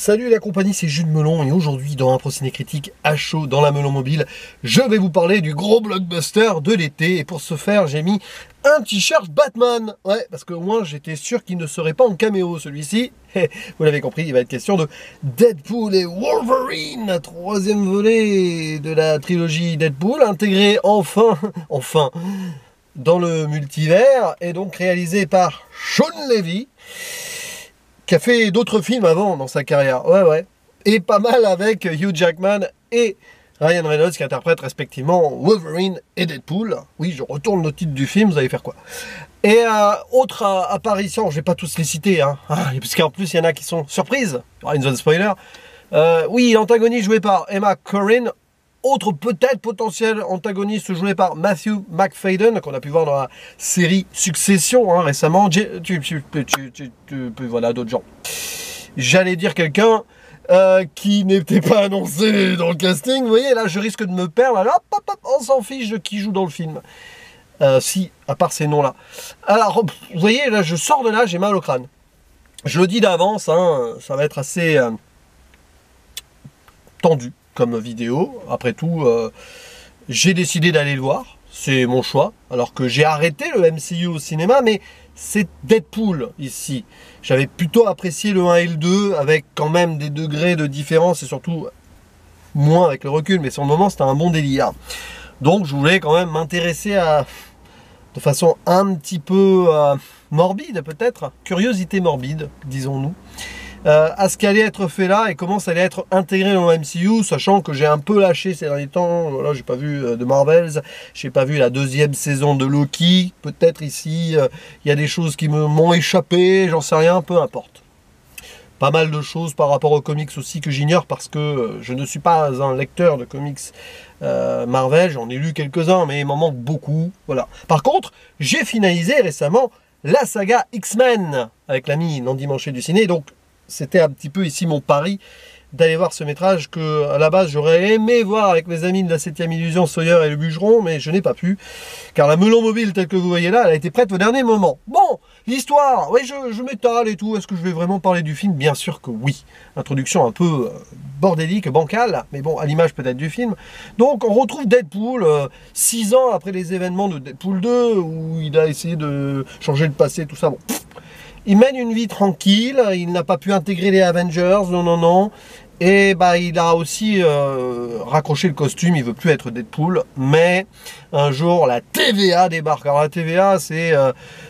Salut la compagnie, c'est Jules Melon et aujourd'hui dans un Ciné Critique à chaud dans la Melon Mobile, je vais vous parler du gros blockbuster de l'été et pour ce faire j'ai mis un t-shirt Batman. Ouais, parce que moi j'étais sûr qu'il ne serait pas en caméo celui-ci. Vous l'avez compris, il va être question de Deadpool et Wolverine, troisième volet de la trilogie Deadpool, intégré enfin dans le multivers et donc réalisé par Sean Levy, qui a fait d'autres films avant dans sa carrière, ouais, et pas mal avec Hugh Jackman et Ryan Reynolds qui interprètent respectivement Wolverine et Deadpool. Oui, je retourne le titre du film, vous allez faire quoi? Et autre apparition, je vais pas tous les citer, hein, puisqu'en plus il y en a qui sont surprises, il y aura une zone spoiler. Oui, l'antagoniste joué par Emma Corrin. Autre peut-être potentiel antagoniste joué par Matthew McFadden, qu'on a pu voir dans la série Succession récemment. Voilà, d'autres gens. J'allais dire quelqu'un qui n'était pas annoncé dans le casting. Vous voyez, là, je risque de me perdre. Alors, hop, on s'en fiche de qui joue dans le film. Si, à part ces noms-là. Alors, vous voyez, là, je sors de là, j'ai mal au crâne. Je le dis d'avance, ça va être assez tendu comme vidéo. Après tout, j'ai décidé d'aller le voir, c'est mon choix, alors que j'ai arrêté le MCU au cinéma, mais c'est Deadpool ici. J'avais plutôt apprécié le 1 et le 2, avec quand même des degrés de différence, et surtout moins avec le recul, mais sur le moment c'était un bon délire. Donc je voulais quand même m'intéresser de façon un petit peu morbide peut-être, curiosité morbide, disons-nous, à ce qui allait être fait là et comment ça allait être intégré dans le MCU, sachant que j'ai un peu lâché ces derniers temps. Voilà, j'ai pas vu de Marvels, j'ai pas vu la deuxième saison de Loki. Peut-être ici il y a des choses qui m'ont échappé, j'en sais rien, peu importe. Pas mal de choses par rapport aux comics aussi que j'ignore parce que je ne suis pas un lecteur de comics Marvel, j'en ai lu quelques-uns mais il m'en manque beaucoup. Voilà. Par contre, j'ai finalisé récemment la saga X-Men avec l'ami Nandi Manchet du ciné, donc c'était un petit peu ici mon pari d'aller voir ce métrage que à la base j'aurais aimé voir avec mes amis de la 7ème illusion, Sawyer et le bûcheron, mais je n'ai pas pu car la Melon Mobile telle que vous voyez là, elle a été prête au dernier moment. Bon, l'histoire, oui, je m'étale et tout. Est-ce que je vais vraiment parler du film? Bien sûr que oui. Introduction un peu bordélique, bancale, mais bon, à l'image peut-être du film. Donc on retrouve Deadpool 6 ans après les événements de Deadpool 2 où il a essayé de changer le passé, tout ça. Bon. Il mène une vie tranquille, il n'a pas pu intégrer les Avengers, non. Et bah il a aussi raccroché le costume, il veut plus être Deadpool. Mais un jour la TVA débarque. Alors la TVA c'est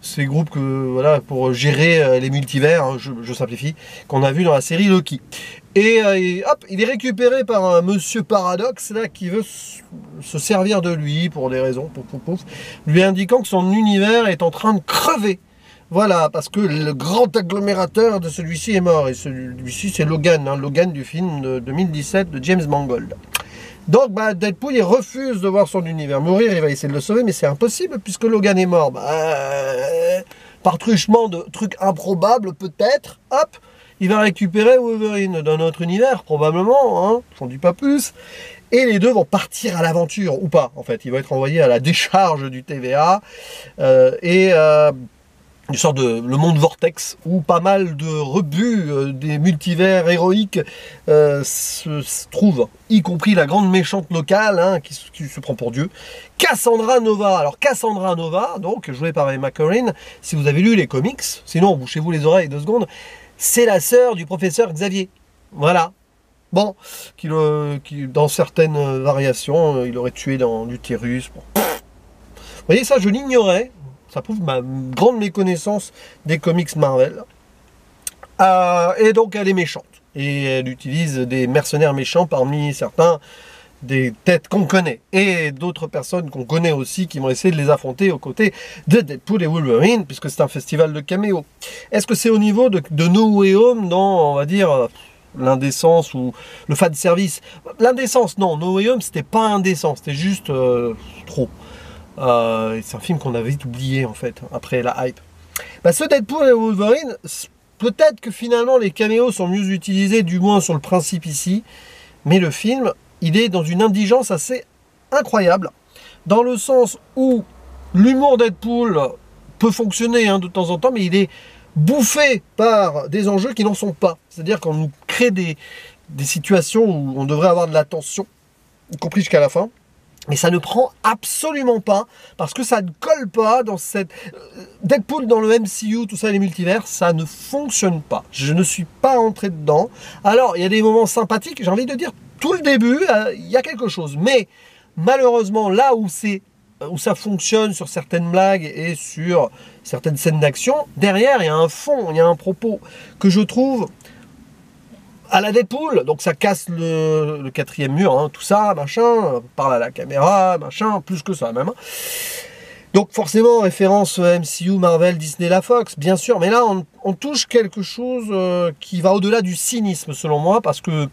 ces groupes voilà, pour gérer les multivers, je simplifie, qu'on a vu dans la série Loki. Et hop, il est récupéré par un monsieur Paradox là qui veut se servir de lui pour des raisons, lui indiquant que son univers est en train de crever. Voilà, parce que le grand agglomérateur de celui-ci est mort. Et celui-ci, c'est Logan, Logan du film de 2017 de James Mangold. Donc, Deadpool, il refuse de voir son univers mourir. Il va essayer de le sauver, mais c'est impossible puisque Logan est mort. Par truchement de trucs improbables, peut-être, hop, il va récupérer Wolverine dans notre univers, probablement, j'en dis pas plus. Et les deux vont partir à l'aventure, ou pas, en fait. Ils vont être envoyés à la décharge du TVA. Une sorte de le monde vortex où pas mal de rebuts des multivers héroïques se trouvent, y compris la grande méchante locale qui se prend pour Dieu, Cassandra Nova. Alors Cassandra Nova, donc jouée par Emma Corrin, si vous avez lu les comics, sinon bouchez-vous les oreilles 2 secondes, c'est la sœur du professeur Xavier. Voilà. Bon, qui dans certaines variations, il aurait tué dans l'utérus. Bon. Vous voyez, ça je l'ignorais. Ça prouve ma grande méconnaissance des comics Marvel. Et donc elle est méchante. Et elle utilise des mercenaires méchants parmi certains des têtes qu'on connaît. Et d'autres personnes qu'on connaît aussi qui vont essayer de les affronter aux côtés de Deadpool et Wolverine, puisque c'est un festival de caméos. Est-ce que c'est au niveau de No Way Home dans, on va dire, l'indécence ou le fan service? L'indécence, non. No Way Home, c'était pas indécent. C'était juste trop. C'est un film qu'on avait vite oublié en fait après la hype. Ce Deadpool et Wolverine, peut-être que finalement les caméos sont mieux utilisés, du moins sur le principe ici, mais le film il est dans une indigence assez incroyable, dans le sens où l'humour Deadpool peut fonctionner de temps en temps, mais il est bouffé par des enjeux qui n'en sont pas. C'est-à-dire qu'on nous crée crée des situations où on devrait avoir de la tension, y compris jusqu'à la fin. Mais ça ne prend absolument pas, parce que ça ne colle pas dans cette... Deadpool dans le MCU, tout ça, les multivers, ça ne fonctionne pas. Je ne suis pas entré dedans. Alors, il y a des moments sympathiques, j'ai envie de dire, tout le début, il y a quelque chose. Mais, malheureusement, là où ça fonctionne sur certaines blagues et sur certaines scènes d'action, derrière, il y a un fond, il y a un propos que je trouve... à la Deadpool, donc ça casse le quatrième mur, hein, tout ça, machin, parle à la caméra, machin, plus que ça même. Hein. Donc forcément, référence MCU, Marvel, Disney, la Fox, bien sûr, mais là on touche quelque chose qui va au-delà du cynisme selon moi, parce que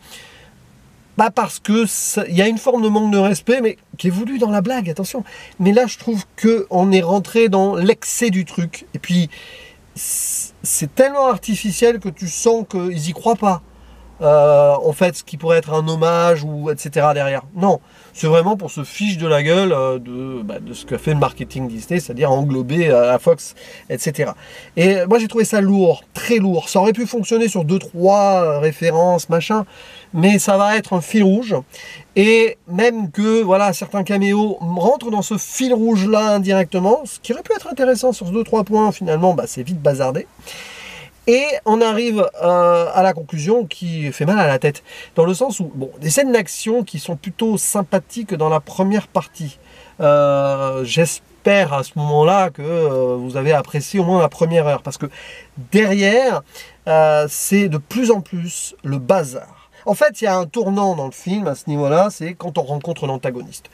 il y a une forme de manque de respect, mais qui est voulu dans la blague, attention. Mais là je trouve qu'on est rentré dans l'excès du truc, et puis c'est tellement artificiel que tu sens qu'ils y croient pas. En fait, ce qui pourrait être un hommage ou etc. derrière. Non, c'est vraiment pour se fiche de la gueule de ce que fait le marketing Disney, c'est-à-dire englober la Fox, etc. Et moi j'ai trouvé ça lourd, très lourd. Ça aurait pu fonctionner sur 2-3 références, machin, mais ça va être un fil rouge. Et même que voilà, certains caméos rentrent dans ce fil rouge-là indirectement, ce qui aurait pu être intéressant sur 2-3 points, finalement, c'est vite bazardé. Et on arrive à la conclusion qui fait mal à la tête. Dans le sens où, bon, des scènes d'action qui sont plutôt sympathiques dans la première partie. J'espère à ce moment-là que vous avez apprécié au moins la première heure. Parce que derrière, c'est de plus en plus le bazar. En fait, il y a un tournant dans le film à ce niveau-là, c'est quand on rencontre l'antagoniste.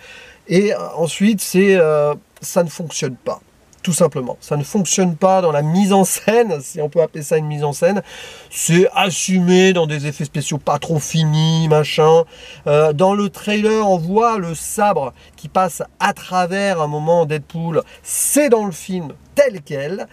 Et ensuite, ça ne fonctionne pas. Tout simplement, ça ne fonctionne pas dans la mise en scène, si on peut appeler ça une mise en scène. C'est assumé dans des effets spéciaux pas trop finis, machin. Dans le trailer, on voit le sabre qui passe à travers un moment Deadpool. C'est dans le film tel quel.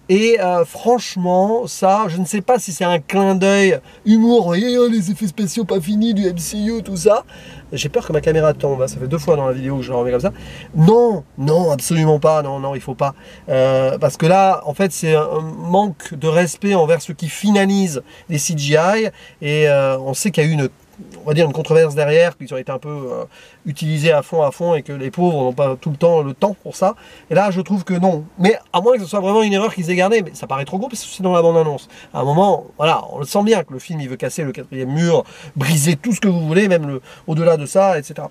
Et franchement, ça, je ne sais pas si c'est un clin d'œil, humour, voyez, les effets spéciaux pas finis du MCU, tout ça. J'ai peur que ma caméra tombe, hein. Ça fait 2 fois dans la vidéo que je la remets comme ça. Non, non, absolument pas, non, il faut pas. Parce que là, en fait, c'est un manque de respect envers ceux qui finalisent les CGI. Et on sait qu'il y a eu on va dire une controverse derrière, qu'ils ont été un peu utilisés à fond, et que les pauvres n'ont pas tout le temps pour ça. Et là, je trouve que non. Mais à moins que ce soit vraiment une erreur qu'ils aient gardée, mais ça paraît trop gros parce que c'est dans la bande-annonce. À un moment, voilà, on le sent bien que le film, il veut casser le quatrième mur, briser tout ce que vous voulez, même au-delà de ça, etc.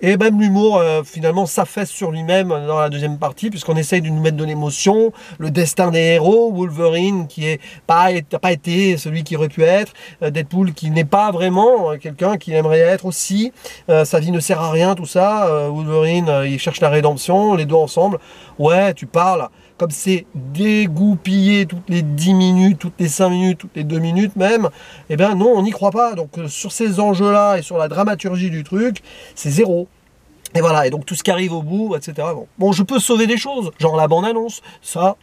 Et même l'humour, finalement, s'affaisse sur lui-même dans la deuxième partie, puisqu'on essaye de nous mettre de l'émotion, le destin des héros, Wolverine qui n'a pas été celui qui aurait pu être, Deadpool qui n'est pas vraiment quelqu'un qui aimerait être aussi, sa vie ne sert à rien, tout ça, Wolverine, il cherche la rédemption, les deux ensemble, ouais, tu parles, comme c'est dégoupillé toutes les 10 minutes, toutes les 5 minutes, toutes les 2 minutes même, eh bien non, on n'y croit pas. Donc sur ces enjeux-là et sur la dramaturgie du truc, c'est zéro. Et voilà, et donc tout ce qui arrive au bout, etc. Bon, je peux sauver des choses, genre la bande-annonce, ça...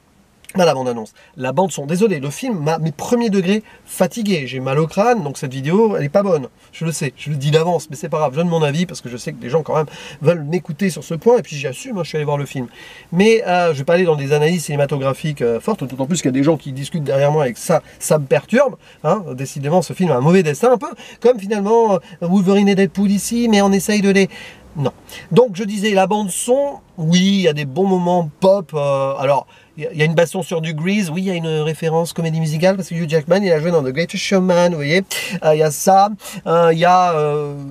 la bande-annonce, la bande-son, désolé, le film m'a mes premiers degrés fatigué, j'ai mal au crâne, donc cette vidéo, elle est pas bonne, je le sais, je le dis d'avance, mais c'est pas grave, je donne mon avis, parce que je sais que les gens quand même veulent m'écouter sur ce point, et puis j'y assume, hein, je suis allé voir le film. Mais je vais pas aller dans des analyses cinématographiques fortes, d'autant plus qu'il y a des gens qui discutent derrière moi, et que ça me perturbe, hein, décidément ce film a un mauvais destin, un peu comme finalement Wolverine et Deadpool ici, mais on essaye de les... Non. Donc je disais, la bande son, oui, il y a des bons moments pop, alors... Il y a une baston sur du Grease, oui, il y a une référence comédie musicale, parce que Hugh Jackman, il a joué dans The Greatest Showman, vous voyez, il y a ça, il y a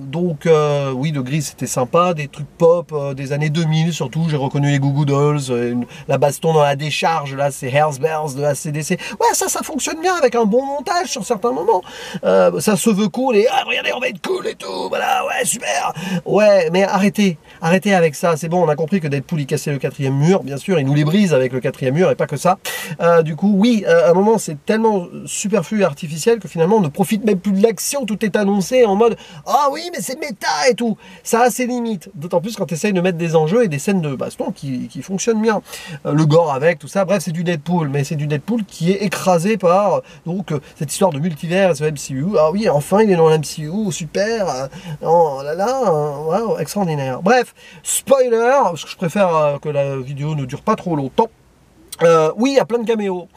donc, oui, le Grease c'était sympa, des trucs pop des années 2000, surtout, j'ai reconnu les Goo Goo Dolls, la baston dans la décharge, là, c'est Hellsbears de AC/DC, ouais, ça fonctionne bien, avec un bon montage sur certains moments, ça se veut cool, et regardez, on va être cool et tout, voilà, ouais, super, ouais, mais arrêtez avec ça, c'est bon, on a compris que Deadpool, il cassait le quatrième mur, bien sûr, il nous les brise avec le quatrième mur et pas que ça. Du coup, oui, à un moment, c'est tellement superflu et artificiel que finalement, on ne profite même plus de l'action. Tout est annoncé en mode « Ah oui, mais c'est méta et tout !» Ça a ses limites. D'autant plus quand tu essayes de mettre des enjeux et des scènes de baston qui fonctionnent bien. Le gore avec, tout ça. Bref, c'est du Deadpool. Mais c'est du Deadpool qui est écrasé par donc cette histoire de multivers et ce MCU. Ah oui, enfin, il est dans l'MCU. Super. Oh là là. Wow, extraordinaire. Bref, spoiler, parce que je préfère que la vidéo ne dure pas trop longtemps. Oui, il y a plein de caméos.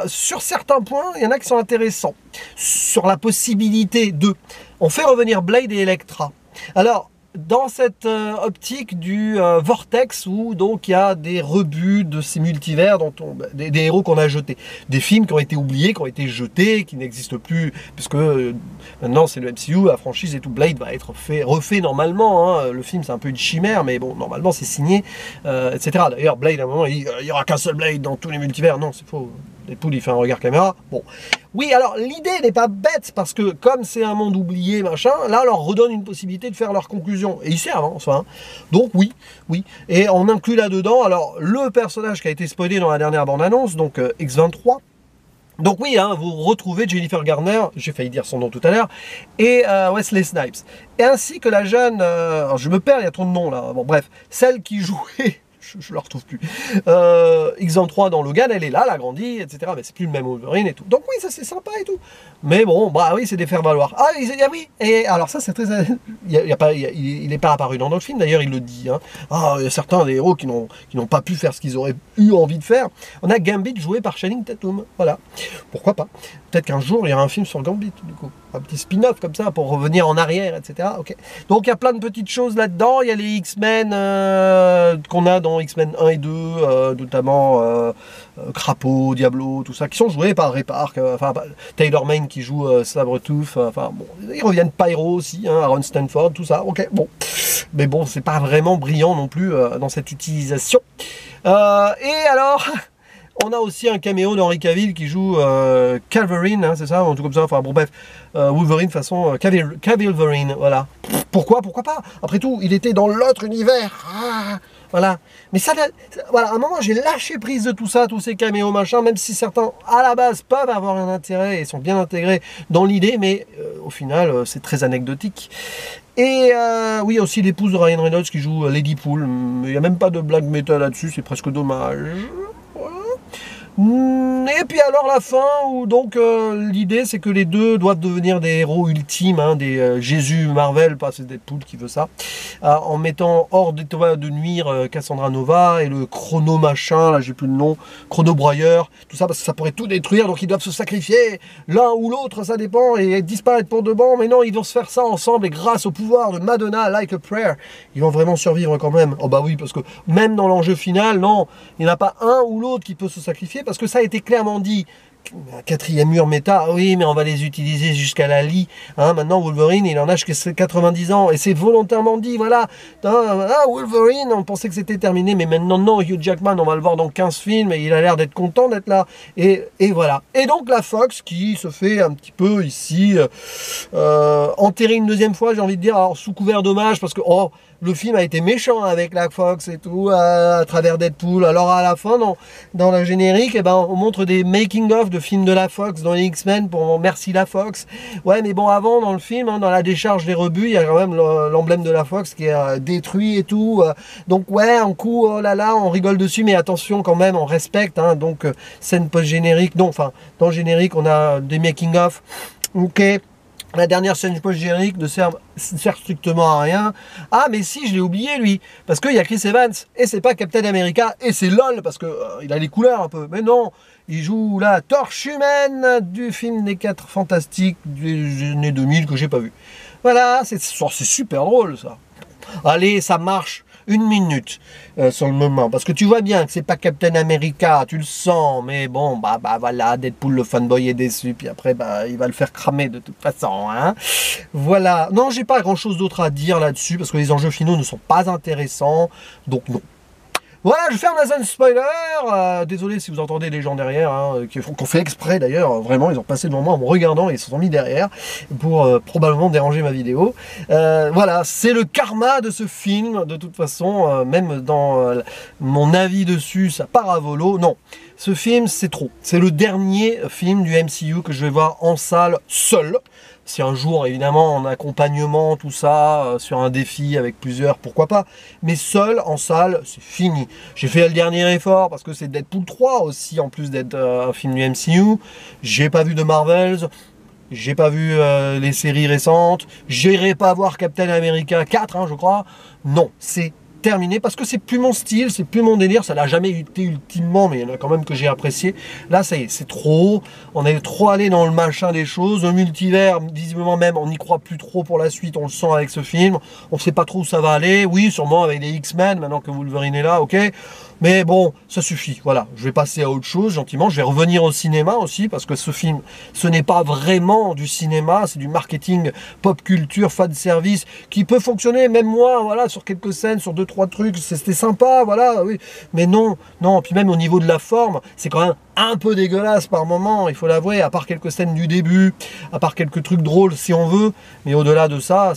Sur certains points, il y en a qui sont intéressants. Sur la possibilité de... On fait revenir Blade et Elektra. Alors, dans cette optique du vortex où donc il y a des rebuts de ces multivers, des héros qu'on a jetés, des films qui ont été oubliés, qui ont été jetés, qui n'existent plus, puisque maintenant c'est le MCU, la franchise et tout. Blade va être refait normalement, hein. Le film c'est un peu une chimère, mais bon, normalement c'est signé, etc. D'ailleurs, Blade, à un moment, il n'y aura qu'un seul Blade dans tous les multivers. Non, c'est faux. Deadpool, il fait un regard caméra. Bon. Oui, alors l'idée n'est pas bête, parce que comme c'est un monde oublié, machin, là, on leur redonne une possibilité de faire leur conclusion. Et ils servent, hein, enfin. Donc oui, oui. Et on inclut là-dedans, alors, le personnage qui a été spoilé dans la dernière bande-annonce, donc X-23. Donc oui, hein, vous retrouvez Jennifer Garner, j'ai failli dire son nom tout à l'heure, et Wesley Snipes. Et ainsi que la jeune, alors je me perds, il y a trop de noms là, bon bref, celle qui jouait... je ne la retrouve plus. X-23 dans Logan, elle est là, elle a grandi, etc. Mais c'est plus le même Wolverine et tout. Donc oui, ça c'est sympa et tout. Mais bon, bah oui, c'est des faire-valoir. Ah oui, et alors ça c'est très... il n'est pas apparu dans notre film, d'ailleurs il le dit. Hein. Ah, il y a certains des héros qui n'ont pas pu faire ce qu'ils auraient eu envie de faire. On a Gambit joué par Channing Tatum, voilà. Pourquoi pas. Peut-être qu'un jour il y aura un film sur Gambit, du coup. Un petit spin-off comme ça pour revenir en arrière, etc. Okay. Donc il y a plein de petites choses là-dedans. Il y a les X-Men qu'on a dans X-Men 1 et 2, notamment Crapaud, Diablo, tout ça, qui sont joués par Ray Park, Taylor Mane qui joue Sabretooth, bon, ils reviennent Pyro aussi, hein, Aaron Stanford, tout ça, ok, bon. Mais bon, c'est pas vraiment brillant non plus dans cette utilisation. Et alors... On a aussi un caméo d'Henry Cavill qui joue Calverine, hein, c'est ça, un truc comme ça, enfin bon bref, Wolverine façon Cavilverine, voilà. Pourquoi pas? Après tout, il était dans l'autre univers, voilà. Mais ça, voilà, à un moment j'ai lâché prise de tout ça, tous ces caméos machin, même si certains à la base peuvent avoir un intérêt et sont bien intégrés dans l'idée, mais au final c'est très anecdotique. Et oui, aussi l'épouse de Ryan Reynolds qui joue Lady Pool, il n'y a même pas de blague méta là-dessus, c'est presque dommage. Et puis alors la fin où donc l'idée c'est que les deux doivent devenir des héros ultimes, hein, des Jésus Marvel, pas c'est Deadpool qui veut ça, en mettant hors d'état de nuire Cassandra Nova et le Chrono machin, là j'ai plus le nom, Chrono Broyeur, tout ça parce que ça pourrait tout détruire, donc ils doivent se sacrifier l'un ou l'autre, ça dépend, et disparaître pour de bon, mais non, ils vont se faire ça ensemble et grâce au pouvoir de Madonna, Like a Prayer, ils vont vraiment survivre quand même. Oh bah oui, parce que même dans l'enjeu final, non, il n'y en a pas un ou l'autre qui peut se sacrifier, parce que ça a été clairement dit. Quatrième mur méta, oui, mais on va les utiliser jusqu'à la lie. Hein, maintenant, Wolverine, il en a jusqu'à 90 ans. Et c'est volontairement dit, voilà. Wolverine, on pensait que c'était terminé, mais maintenant, non, Hugh Jackman, on va le voir dans 15 films, et il a l'air d'être content d'être là. Et voilà. Et donc, la Fox, qui se fait un petit peu ici, enterrer une deuxième fois, j'ai envie de dire, alors, sous couvert d'hommage, parce que, oh, le film a été méchant avec la Fox et tout, à travers Deadpool. Alors à la fin, dans la générique, eh ben, on montre des making-of de films de la Fox dans les X-Men pour merci la Fox. Ouais, mais bon, avant, dans le film, hein, dans la décharge des rebuts, il y a quand même l'emblème de la Fox qui est détruit et tout. Donc ouais, un coup, oh là là, on rigole dessus, mais attention quand même, on respecte. Hein, donc scène post-générique, non, enfin, dans le générique, on a des making-of. Ok. La dernière scène post-générique ne sert strictement à rien. Ah, mais si, je l'ai oublié, lui. Parce qu'il y a Chris Evans. Et c'est pas Captain America. Et c'est LOL, parce que il a les couleurs un peu. Mais non, il joue la torche humaine du film des 4 Fantastiques des années 2000 que j'ai pas vu. Voilà, c'est super drôle, ça. Allez, ça marche. 1 minute sur le moment, parce que tu vois bien que c'est pas Captain America, tu le sens, mais bon, bah voilà, Deadpool le fanboy est déçu, puis après il va le faire cramer de toute façon, hein. Voilà, non, j'ai pas grand chose d'autre à dire là-dessus, parce que les enjeux finaux ne sont pas intéressants, donc non. Voilà, je ferme la zone spoiler. Désolé si vous entendez les gens derrière, hein, qu'on fait exprès d'ailleurs. Vraiment, ils ont passé devant moi en me regardant et ils se sont mis derrière pour probablement déranger ma vidéo. Voilà, c'est le karma de ce film. De toute façon, même dans mon avis dessus, ça part à volo. Non, ce film, c'est trop. C'est le dernier film du MCU que je vais voir en salle seul. Si un jour, évidemment, en accompagnement, tout ça, sur un défi avec plusieurs, pourquoi pas. Mais seul, en salle, c'est fini. J'ai fait le dernier effort, parce que c'est Deadpool 3 aussi, en plus d'être un film du MCU. J'ai pas vu de Marvels. J'ai pas vu les séries récentes. J'irai pas voir Captain America 4, hein, je crois. Non, c'est terminé parce que c'est plus mon style, c'est plus mon délire, ça l'a jamais été ultimement, mais il y en a quand même que j'ai apprécié. Là, ça y est, c'est trop, on est trop allé dans le machin des choses, le multivers, visiblement même, on n'y croit plus trop pour la suite, on le sent avec ce film, on sait pas trop où ça va aller, oui, sûrement avec les X-Men, maintenant que Wolverine est là, ok, mais bon, ça suffit, voilà, je vais passer à autre chose, gentiment, je vais revenir au cinéma aussi, parce que ce film, ce n'est pas vraiment du cinéma, c'est du marketing, pop culture, fan service, qui peut fonctionner, même moi, voilà, sur quelques scènes, sur 2-3 trucs, c'était sympa, voilà, oui, mais non, non, puis même au niveau de la forme, c'est quand même un peu dégueulasse par moment, il faut l'avouer, à part quelques scènes du début, à part quelques trucs drôles si on veut, mais au-delà de ça,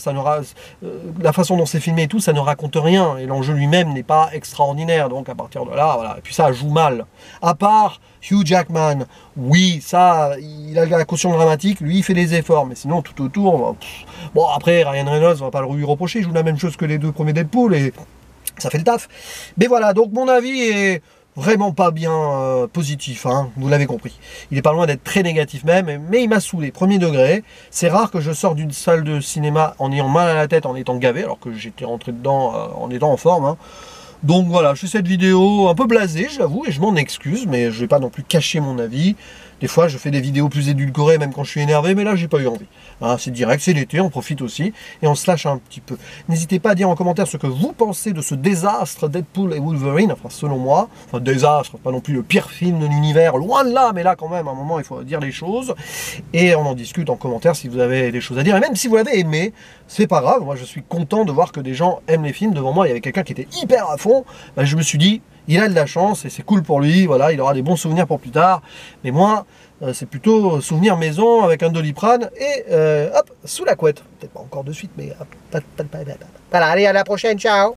la façon dont c'est filmé et tout, ça ne raconte rien, et l'enjeu lui-même n'est pas extraordinaire, donc à partir de là, voilà, et puis ça joue mal, à part Hugh Jackman, oui, ça, il a la caution dramatique, lui il fait des efforts, mais sinon tout autour, bon après Ryan Reynolds, on va pas lui reprocher, il joue la même chose que les 2 premiers Deadpool, et ça fait le taf, mais voilà, donc mon avis est vraiment pas bien positif, hein, vous l'avez compris. Il est pas loin d'être très négatif même, mais il m'a saoulé, premier degré. C'est rare que je sors d'une salle de cinéma en ayant mal à la tête, en étant gavé, alors que j'étais rentré dedans en étant en forme. Hein. Donc voilà, je fais cette vidéo un peu blasée, j'avoue, et je m'en excuse, mais je vais pas non plus cacher mon avis. Des fois, je fais des vidéos plus édulcorées, même quand je suis énervé, mais là, j'ai pas eu envie. Hein, c'est direct, c'est l'été, on profite aussi, et on se lâche un petit peu. N'hésitez pas à dire en commentaire ce que vous pensez de ce désastre Deadpool et Wolverine, enfin, selon moi. Enfin, désastre, pas non plus le pire film de l'univers, loin de là, mais là, quand même, à un moment, il faut dire les choses. Et on en discute en commentaire si vous avez des choses à dire. Et même si vous l'avez aimé, c'est pas grave. Moi, je suis content de voir que des gens aiment les films. Devant moi, il y avait quelqu'un qui était hyper à fond. Ben, je me suis dit, il a de la chance et c'est cool pour lui, voilà, il aura des bons souvenirs pour plus tard. Mais moi, c'est plutôt souvenir maison avec un Doliprane et hop, sous la couette. Peut-être pas encore de suite, mais hop, voilà, allez, à la prochaine, ciao!